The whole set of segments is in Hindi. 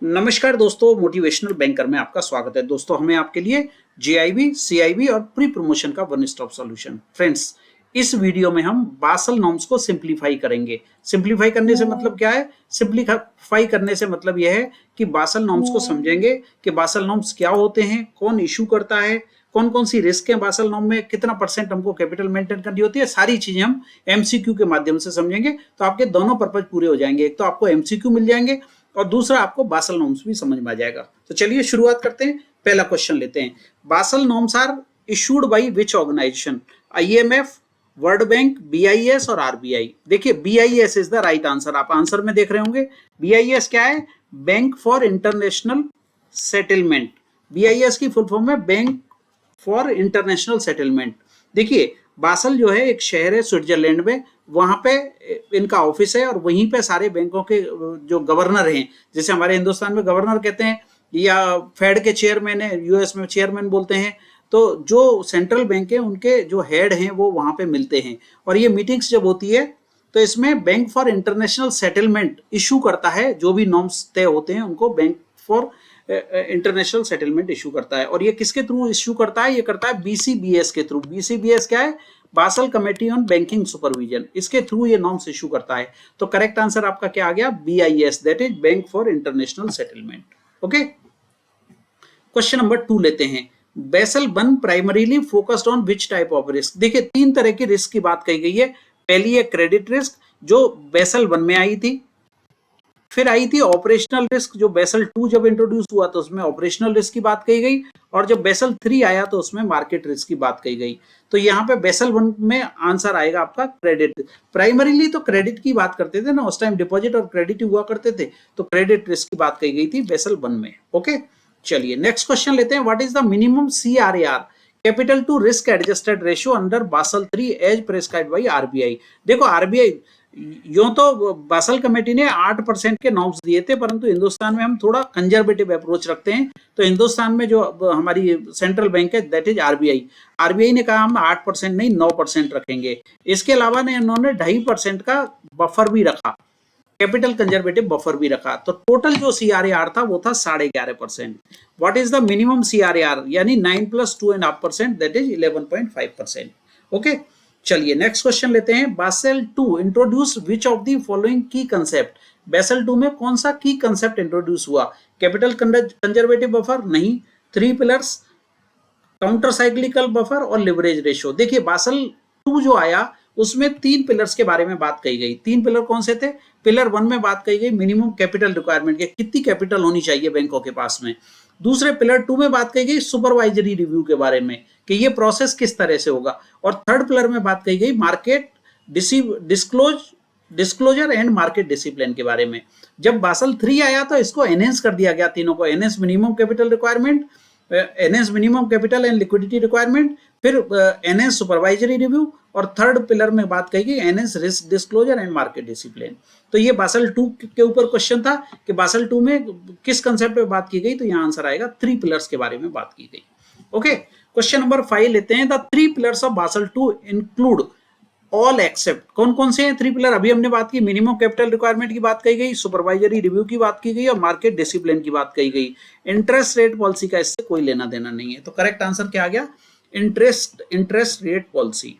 नमस्कार दोस्तों, मोटिवेशनल बैंकर में आपका स्वागत है। दोस्तों, हमें आपके लिए जेआईबी, सीआईबी और प्री प्रमोशन का वन स्टॉप सॉल्यूशन। फ्रेंड्स, इस वीडियो में हम बासल नॉर्म्स को सिंप्लीफाई करेंगे। सिंप्लीफाई करने से मतलब क्या है? सिंप्लीफाई करने से मतलब यह है कि बासल नॉर्म्स को समझेंगे कि बासल नॉर्म्स क्या होते हैं, कौन इशू करता है, कौन कौन सी रिस्क है बासल नॉर्म में, कितना परसेंट हमको कैपिटल मेंटेन करनी होती है। सारी चीजें हम एमसीक्यू के माध्यम से समझेंगे, तो आपके दोनों पर्पज पूरे हो जाएंगे। एक तो आपको एमसीक्यू मिल जाएंगे और दूसरा आपको बासल नॉर्म्स भी समझ में आ जाएगा। तो चलिए शुरुआत करते हैं। पहला क्वेश्चन लेते हैं। Basel norms are issued by which organization? IMF, World Bank, BIS और आरबीआई। देखिए, BIS is the right answer. आप आंसर में देख रहे होंगे बीआईएस क्या है? Bank for International Settlement. BIS की फुल फॉर्म है बैंक फॉर इंटरनेशनल सेटलमेंट। देखिए, बासल जो है एक शहर है स्विट्जरलैंड में, वहां पे इनका ऑफिस है और वहीं पे सारे बैंकों के जो गवर्नर हैं, जैसे हमारे हिंदुस्तान में गवर्नर कहते हैं या फेड के चेयरमैन है, यूएस में चेयरमैन बोलते हैं, तो जो सेंट्रल बैंक है उनके जो हेड हैं वो वहां पे मिलते हैं। और ये मीटिंग्स जब होती है तो इसमें bank for International settlement issue करता है। जो भी नॉर्म्स तय होते हैं उनको bank for International settlement issue करता है। और ये किसके थ्रू इशू करता है? ये करता है बीसीबीएस के थ्रू। बीसीबीएस क्या है? Basel Committee on Banking Supervision. इसके थ्रू ये नॉर्म्स इशू करता है। तो करेक्ट आंसर आपका क्या आ गया? BIS, that is Bank for International Settlement. Okay, question number 2 लेते हैं। Basel 1 primarily focused on which type of risk? देखिए, 3 तरह की रिस्क की बात कही गई है। पहली है क्रेडिट रिस्क, जो बेसल 1 में आई थी। फिर आई थी ऑपरेशनल रिस्क, जो बेसल 2 जब इंट्रोड्यूस हुआ तो उसमें ऑपरेशनल रिस्क की बात कही गई। और जब बेसल 3 आया तो उसमें मार्केट रिस्क की बात कही गई। तो यहाँ पे बेसल 1 में आंसर आएगा आपका क्रेडिट। प्राइमरीली तो क्रेडिट की बात करते थे ना, उस टाइम डिपॉजिट और क्रेडिट हुआ करते थे, तो क्रेडिट रिस्क की बात कही गई थी बेसल 1 में। ओके, चलिए नेक्स्ट क्वेश्चन लेते हैं। What is the minimum CRAR, capital to risk adjusted ratio under Basel 3 as prescribed by RBI? देखो, आरबीआई यूं तो बासल कमेटी ने 8% के नॉर्म्स दिए थे, परंतु हिंदुस्तान में हम थोड़ा कंजर्वेटिव अप्रोच रखते हैं। तो हिंदुस्तान में जो हमारी सेंट्रल बैंक है दैट इज आरबीआई। आरबीआई ने कहा हम 8% नहीं 9% रखेंगे। इसके अलावा ने इन्होंने 2.5% का बफर भी रखा, कैपिटल कंजर्वेटिव बफर भी रखा। तो टोटल जो CRAR था वो था 11.5%। What is the minimum CRAR? यानी 9 + 2.5%, दैट इज 11.5%। ओके, चलिए नेक्स्ट क्वेश्चन लेते हैं। Basel 2 introduce which of the following की कंसेप्ट? बेसल 2 में कौन सा की कंसेप्ट इंट्रोड्यूस हुआ? Capital conservative buffer? नहीं। 3 पिलर्स, काउंटर साइक्लिकल बफर और लिवरेज रेशियो। देखिए, बासल 2 जो आया उसमें 3 पिलर्स के बारे में बात कही गई। 3 पिलर कौन से थे? पिलर 1 में बात कही गई मिनिमम कैपिटल रिक्वायरमेंट के, कितनी कैपिटल होनी चाहिए बैंकों के पास में। दूसरे पिलर 2 में बात कही गई सुपरवाइजरी रिव्यू के बारे में कि ये प्रोसेस किस तरह से होगा। और थर्ड पिलर में बात कही गई market disclosure and market discipline के बारे में। जब बासल 3 आया तो इसको एनहेंस कर दिया गया, तीनों को। Enhance minimum capital requirement, enhance minimum capital and liquidity requirement, फिर एनहेंस सुपरवाइजरी रिव्यू, और थर्ड पिलर में बात कही गई enhance risk disclosure and market discipline. तो ये बासल 2 के ऊपर क्वेश्चन था कि बासल 2 में किस कंसेप्ट पे बात की गई। तो यहाँ आंसर आएगा 3 पिलर्स के बारे में बात की गई। ओके, क्वेश्चन नंबर 5 लेते हैं। The 3 pillars of basal 2 include all except. कौन कौन से हैं 3 पिलर? अभी हमने बात की, मिनिमम कैपिटल रिक्वायरमेंट की बात कही गई, सुपरवाइजरी रिव्यू की बात की गई और मार्केट डिसिप्लिन की बात कही गई। इंटरेस्ट रेट पॉलिसी का इससे कोई लेना देना नहीं है। तो करेक्ट आंसर क्या आ गया? Interest rate policy.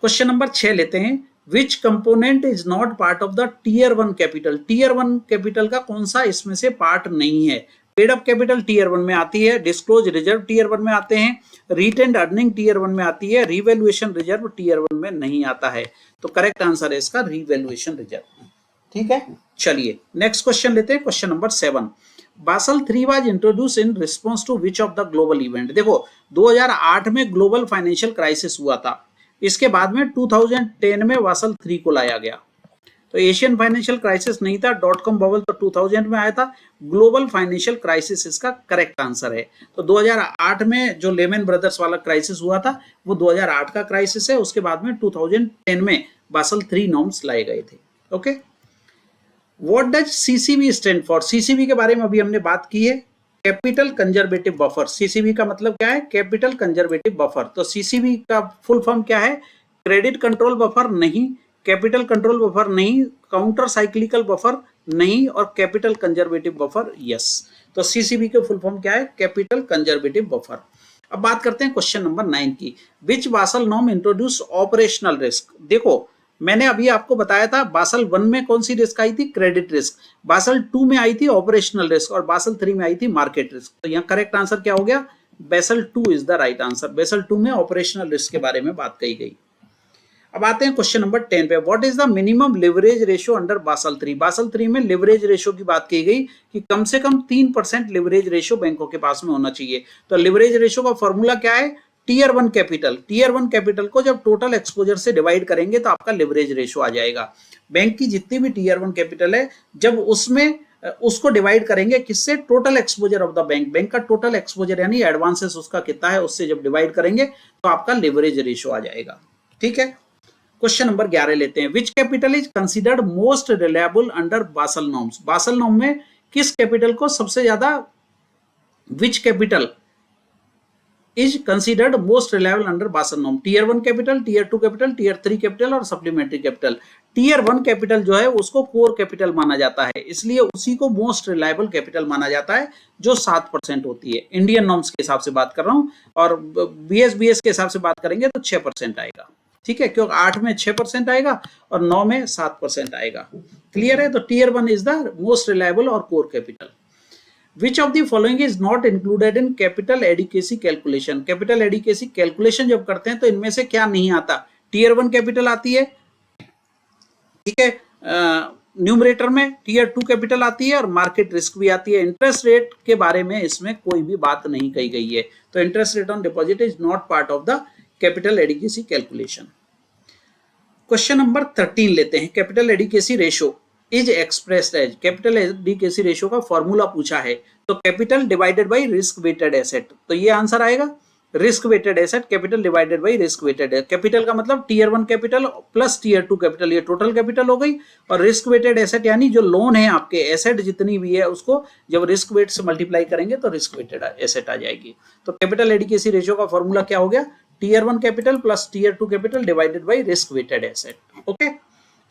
Question number 6 लेते हैं। Which component is not part of the tier 1 capital? Tier 1 capital का कौन सा इसमें से पार्ट नहीं है? पेड अप कैपिटल टीयर 1 में आती है, डिस्क्लोज रिजर्व टीयर 1 में आते हैं, रिटेन्ड अर्निंग टीयर 1 में आती है, रिवैल्यूएशन रिजर्व टीयर 1 में नहीं आता है। तो करेक्ट आंसर है इसका रिवैल्यूएशन रिजर्व। ठीक है, चलिए नेक्स्ट क्वेश्चन लेते हैं। Question number 7। Basel 3 was introduced in response to which of the global event? देखो, 2008 में ग्लोबल फाइनेंशियल क्राइसिस हुआ था। इसके बाद में 2010 में बासल 3 को लाया गया। तो एशियन फाइनेंशियल क्राइसिस नहीं था, .com बबल तो 2000 में आया था। ग्लोबल फाइनेंशियल क्राइसिस इसका करेक्ट आंसर है। तो 2008 में जो लेमन ब्रदर्स वाला क्राइसिस हुआ था वो 2008 का क्राइसिस है। उसके बाद में 2010 में बासल 3 नॉर्म्स लाए गए थे। Okay, what does CCB stand for? CCB के बारे में अभी हमने बात की है, कैपिटल कंजर्वेटिव बफर। सीसीबी का मतलब क्या है? Capital conservative buffer. तो सीसीबी का फुल फॉर्म क्या है? क्रेडिट कंट्रोल बफर नहीं, कैपिटल कंट्रोल बफर नहीं, काउंटर साइक्लिकल बफर नहीं, और कैपिटल कंजर्वेटिव बफर यस। तो सीसीबी के फुल फॉर्म क्या है? Capital conservative buffer. अब बात करते हैं क्वेश्चन नंबर 9 की। Which Basel norm introduce operational risk? देखो मैंने अभी आपको बताया था बासल 1 में कौन सी रिस्क आई थी? Credit risk. बासल 2 में आई थी ऑपरेशनल रिस्क, और बासल 3 में आई थी मार्केट रिस्क। तो यहाँ करेक्ट आंसर क्या हो गया? Basel 2 is the right answer. Basel 2 में ऑपरेशनल रिस्क के बारे में बात कही गई। अब आते हैं क्वेश्चन नंबर 10 पे। What is the minimum leverage ratio under Basel 3? Basal 3 में लिवरेज रेशियो की बात की गई कि कम से कम 3% लिवरेज रेशियो बैंकों के पास में होना चाहिए। तो लिवरेज रेशियो का फॉर्मूला क्या है? Tier 1 capital. टीयर 1 कैपिटल को जब टोटल एक्सपोजर से डिवाइड करेंगे तो आपका लिवरेज रेशियो आ जाएगा। बैंक की जितनी भी टीयर 1 कैपिटल है, जब उसमें उसको डिवाइड करेंगे किससे? Total exposure of the bank. Bank का टोटल एक्सपोजर यानी एडवांसेस उसका कितना है, उससे जब डिवाइड करेंगे तो आपका लिवरेज रेशियो आ जाएगा। ठीक है। क्वेश्चन नंबर 11 लेते हैं। Which capital is considered most reliable under Basel norms? Basel norm में किस कैपिटल को सबसे ज्यादा, which capital is considered most reliable under Basel norm? Tier 1 capital, tier 2 capital, tier 3 capital और सप्लीमेंट्री कैपिटल। टीयर 1 कैपिटल जो है उसको कोर कैपिटल माना जाता है, इसलिए उसी को मोस्ट रिलायबल कैपिटल माना जाता है, जो 7% होती है। इंडियन नॉर्म्स के हिसाब से बात कर रहा हूं, और बीएस के हिसाब से बात करेंगे तो 6% आएगा। ठीक है, क्योंकि 8 में 6% आएगा और 9 में 7% आएगा। क्लियर है? तो tier 1 is the most reliable और core capital. Which of the following is not included in capital adequacy calculation? Capital adequacy calculation जब करते हैं तो इनमें से क्या नहीं आता? टीयर 1 कैपिटल आती है, ठीक है, न्यूमरेटर में टीयर 2 कैपिटल आती है और मार्केट रिस्क भी आती है। इंटरेस्ट रेट के बारे में इसमें कोई भी बात नहीं कही गई है, तो interest rate on deposit is not part of the capital adequacy calculation. Question number 13 लेते हैं। Capital adequacy ratio is expressed as? Capital adequacy ratio का फॉर्मूला पूछा है, तो capital divided by risk weighted asset. तो ये आंसर आएगा risk weighted asset, capital divided by risk weighted. Capital का मतलब tier 1 capital plus tier 2 capital, ये टोटल कैपिटल हो गई। और रिस्क वेटेड एसेट यानी जो लोन है आपके, एसेट जितनी भी है उसको जब रिस्क वेट से मल्टीप्लाई करेंगे तो रिस्क वेटेड एसेट आ जाएगी। तो कैपिटल एडिकेसी रेशियो का फॉर्मूला क्या हो गया? Tier 1 capital plus tier 2 capital divided by risk weighted asset. Okay,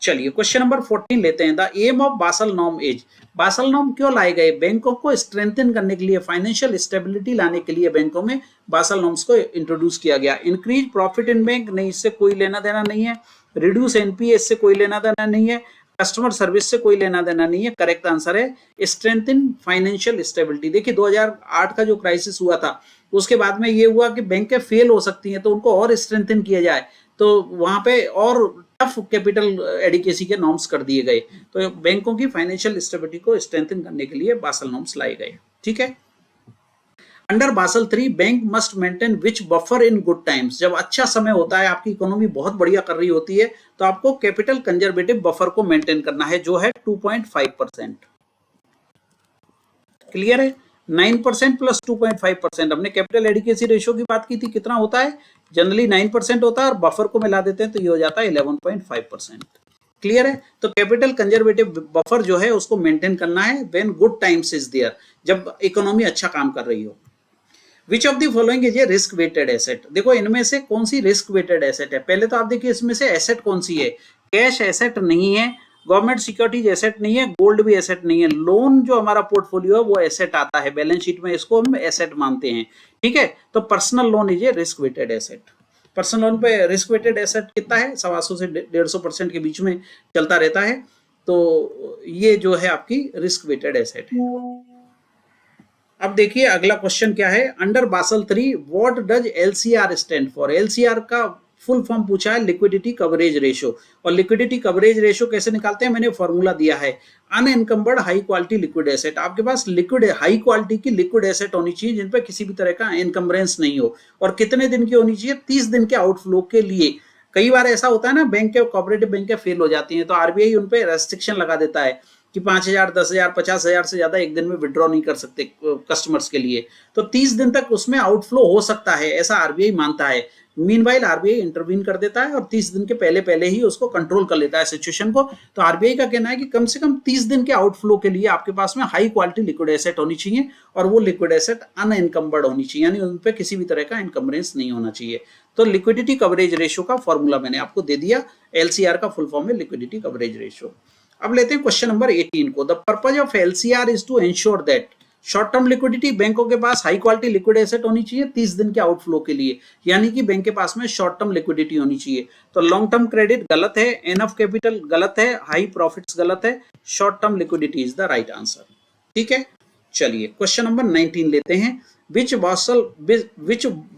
चलिए क्वेश्चन नंबर 14 लेते हैं। The aim of Basel norm is? Basel norm क्यों लाए गए? बैंकों को स्ट्रेंथन करने के लिए, फाइनेंशियल स्टेबिलिटी लाने के लिए बैंकों में बासल नॉर्म्स को इंट्रोड्यूस किया गया। इंक्रीज प्रॉफिट इन बैंक, नहीं, इससे कोई लेना देना नहीं है। रिड्यूस एनपीए, इससे कोई लेना देना नहीं है। कस्टमर सर्विस से कोई लेना देना नहीं है। करेक्ट आंसर है स्ट्रेंथन फाइनेंशियल स्टेबिलिटी। देखिए 2008 का जो क्राइसिस हुआ था उसके बाद में ये हुआ कि बैंकें फेल हो सकती हैं, तो उनको और स्ट्रेंथन किया जाए, तो वहां पे और टफ कैपिटल एडिकेसी के नॉर्म्स कर दिए गए। तो बैंकों की फाइनेंशियल स्टेबिलिटी को स्ट्रेंथन करने के लिए बासल नॉर्म्स लाए गए। ठीक है। Under Basel 3 bank must maintain which buffer in good times? जब अच्छा समय होता है, आपकी इकोनॉमी बहुत बढ़िया कर रही होती है, तो आपको कैपिटल कंजर्वेटिव बफर को मेंटेन करना है, जो है 2.5%। क्लियर है? 9% प्लस 2.5%। हमने कैपिटल एडिकेसी रेशियो की बात की थी, कितना होता है? जनरली 9% होता है, और बफर को मिला देते हैं तो ये हो जाता है 11.5%। क्लियर है? तो कैपिटल कंजर्वेटिव बफर जो है उसको मेंटेन करना है when good times is there, जब इकोनॉमी अच्छा काम कर रही हो। Which of the following is a risk weighted asset? देखो इनमें से कौन सी रिस्क वेटेड एसेट है? पहले तो आप देखिए इसमें से एसेट कौन सी है। कैश एसेट नहीं है, गवर्नमेंट सिक्योरिटीज एसेट नहीं है, गोल्ड भी एसेट नहीं है। लोन जो हमारा पोर्टफोलियो है वो एसेट आता है, बैलेंस शीट में इसको हम एसेट मानते हैं। ठीक है, तो personal loan is a risk weighted asset. Personal loan पे रिस्क वेटेड एसेट कितना है? 125 से 150% के बीच में चलता रहता है। तो ये जो है आपकी रिस्क वेटेड एसेट है। अब देखिए अगला क्वेश्चन क्या है। Under Basel 3 what does LCR stand for? LCR का फुल फॉर्म पूछा है, लिक्विडिटी कवरेज रेशियो। और लिक्विडिटी कवरेज रेशियो कैसे निकालते हैं, मैंने फॉर्मूला दिया है। Unencumbered high quality liquid asset, आपके पास लिक्विड हाई क्वालिटी की लिक्विड एसेट होनी चाहिए जिन पे किसी भी तरह का इनकम्बरेंस नहीं हो। और कितने दिन की होनी चाहिए? 30 दिन के आउटफ्लो के लिए। कई बार ऐसा होता है ना, बैंक के कोऑपरेटिव बैंक फेल हो जाती हैं, तो आरबीआई उन पे रेस्ट्रिक्शन लगा देता है कि 5,000, 10,000, 50,000 से ज्यादा एक दिन में विड्रॉ नहीं कर सकते कस्टमर्स के लिए। तो 30 दिन तक उसमें आउटफ्लो हो सकता है, ऐसा आरबीआई मानता है। मीनवाइल आरबीआई इंटरवीन कर देता है और 30 दिन के पहले ही उसको कंट्रोल कर लेता है सिचुएशन को। तो आरबीआई का कहना है कि कम से कम 30 दिन के आउटफ्लो के लिए आपके पास में हाई क्वालिटी लिक्विड एसेट होनी चाहिए, और वो लिक्विड एसेट अनएनकम्बर्ड होनी चाहिए, यानी उन पे किसी भी तरह का इनकम्बरेंस नहीं होना चाहिए। तो लिक्विडिटी कवरेज रेशियो का फॉर्मूला मैंने आपको दे दिया। एलसीआर का फुल फॉर्म है लिक्विडिटी कवरेज रेशियो। अब लेते हैं क्वेश्चन नंबर 18 को। The purpose of LCR is to ensure that short term liquidity, बैंकों के पास हाई क्वालिटी लिक्विड एसेट होनी चाहिए 30 दिन के आउटफ्लो के लिए, यानी कि बैंक के पास में शॉर्ट टर्म लिक्विडिटी होनी चाहिए। तो लॉन्ग टर्म क्रेडिट गलत है, एनफ कैपिटल गलत है, हाई प्रॉफिट्स गलत है, short term liquidity is the right answer. ठीक है, चलिए क्वेश्चन नंबर 19 लेते हैं। Which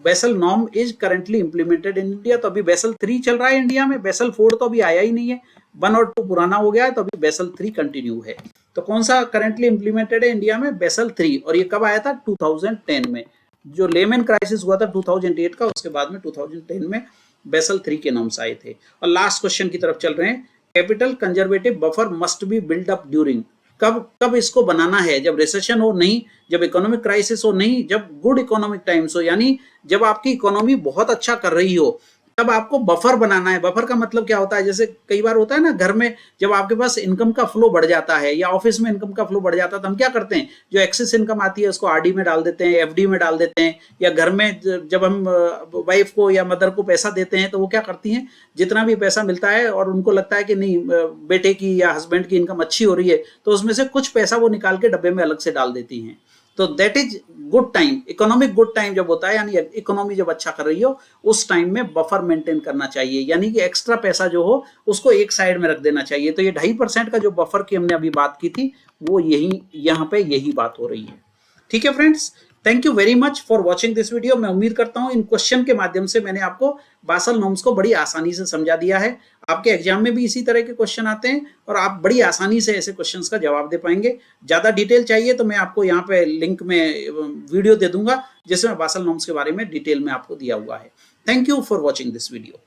Basel norm is currently implemented in India. तो अभी बेसल 3 चल रहा है इंडिया में, बेसल 4 तो अभी आया ही नहीं है, 1 और 2 पुराना हो गया है, तो अभी बेसल 3 कंटिन्यू है। तो कौन सा करेंटली इंप्लीमेंटेड है इंडिया में? बेसल 3। और ये कब आया था? 2010 में। जो लेमन क्राइसिस हुआ था 2008 का, उसके बाद में 2010 में बेसल 3 के नॉर्म्स आए थे। और लास्ट क्वेश्चन की तरफ चल रहे हैं। Capital conservative buffer must be build up during. कब इसको बनाना है? जब रिसेशन हो नहीं, जब इकोनॉमिक क्राइसिस हो नहीं, जब गुड इकोनॉमिक टाइम्स हो, यानी जब आपकी इकोनॉमी बहुत अच्छा कर रही हो, तब आपको बफर बनाना है। बफर का मतलब क्या होता है? जैसे कई बार होता है ना घर में, जब आपके पास इनकम का फ्लो बढ़ जाता है या ऑफिस में इनकम का फ्लो बढ़ जाता है, तो हम क्या करते हैं? जो एक्सेस इनकम आती है उसको आरडी में डाल देते हैं, एफडी में डाल देते हैं, या घर में जब हम वाइफ को या मदर को पैसा देते हैं तो वो क्या करती हैं? जितना भी पैसा मिलता है और उनको लगता है कि नहीं बेटे की या हस्बैंड की इनकम अच्छी हो रही है, तो उसमें से कुछ पैसा वो निकाल के डब्बे में अलग से डाल देती हैं। तो that is good time. Economic good time जब होता है, यानी इकोनॉमी जब अच्छा कर रही हो, उस टाइम में बफर मेंटेन करना चाहिए, यानी कि एक्स्ट्रा पैसा जो हो उसको एक साइड में रख देना चाहिए। तो ये 2.5% का जो बफर की हमने अभी बात की थी, वो यहाँ पे यही बात हो रही है। ठीक है friends, thank you very much for watching this video. मैं उम्मीद करता हूं इन क्वेश्चन के माध्यम से मैंने आपको बासल नॉर्म्स को बड़ी आसानी से समझा दिया है। आपके एग्जाम में भी इसी तरह के क्वेश्चन आते हैं और आप बड़ी आसानी से ऐसे क्वेश्चंस का जवाब दे पाएंगे। ज्यादा डिटेल चाहिए तो मैं आपको यहाँ पे लिंक में वीडियो दे दूंगा जिसमें बासल नॉर्म्स के बारे में डिटेल में आपको दिया हुआ है। Thank you for watching this video.